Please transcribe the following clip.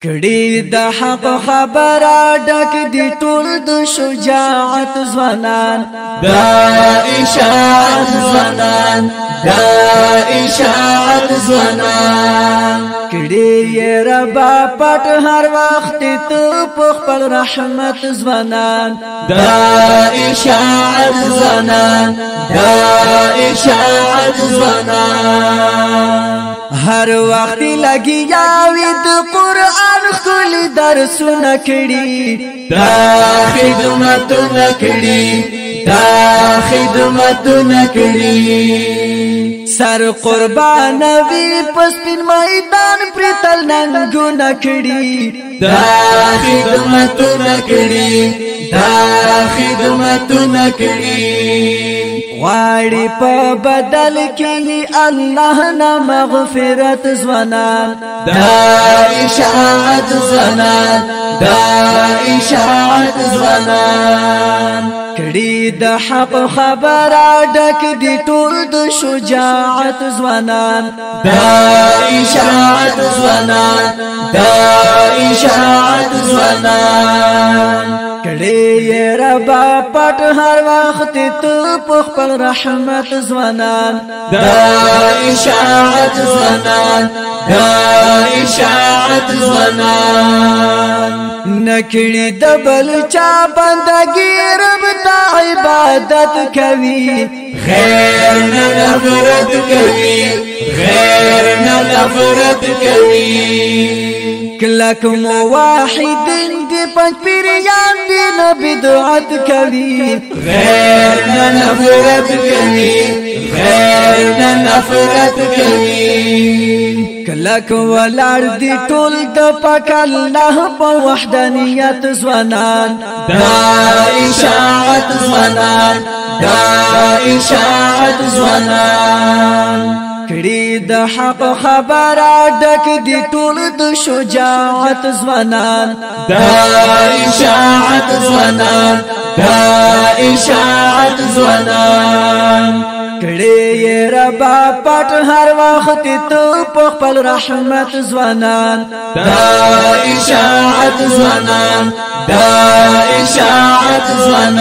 کړي د حق خبره ډک دي ټول د شجاعت ځوانان دا اشاعت ځوانان دا اشاعت ځوانان کړي یې ربا پټ هر وخت ته په خپل رحمت ځوانان دا اشاعت ځوانان دا اشاعت ځوانان هر وخت لګي یاوي د قران خل درسونه کړي دا خدمتونه کړي دا خدمتونه کړي سر قربان وی پس پین میدان پر تل ننګونه کړي دا خدمتونه کړي دا خدمتونه کړي غواړي په بدل کې الله نه مغفرت ځوانان دا اشاعت ځوانان دا اشاعت ځوانان کړي د حق خبره ډک دي ټول د شجاعت ځوانان دا اشاعت ځوانان دا اشاعت ځوانان کړي یې ربا پټ هر وخت ته په خپل رحمت ځوانان دا اشاعت ځوانان دا اشاعت ځوانان نکړي د بل چا بندګي رب ته عبادت کوي غیر نه نفرت کوي غیر نه نفرت کوي کلک موحد دی پنځ پیریان دی نه بدعت کوي غیر نه نفرت کوي غیر نه نفرت کوي کلک ولار دی ټول د پاک الله په وحدانیت ځوانان دا اشاعت ځوانان دا اشاعت ځوانان کړي د حق خبره ډک دي ټول د شجاعت ځوانان دا اشاعت ځوانان دا اشاعت ځوانان کړي یې ربا پټ هر وخت ته په خپل رحمت ځوانان دا اشاعت ځوانان دا اشاعت ځوانان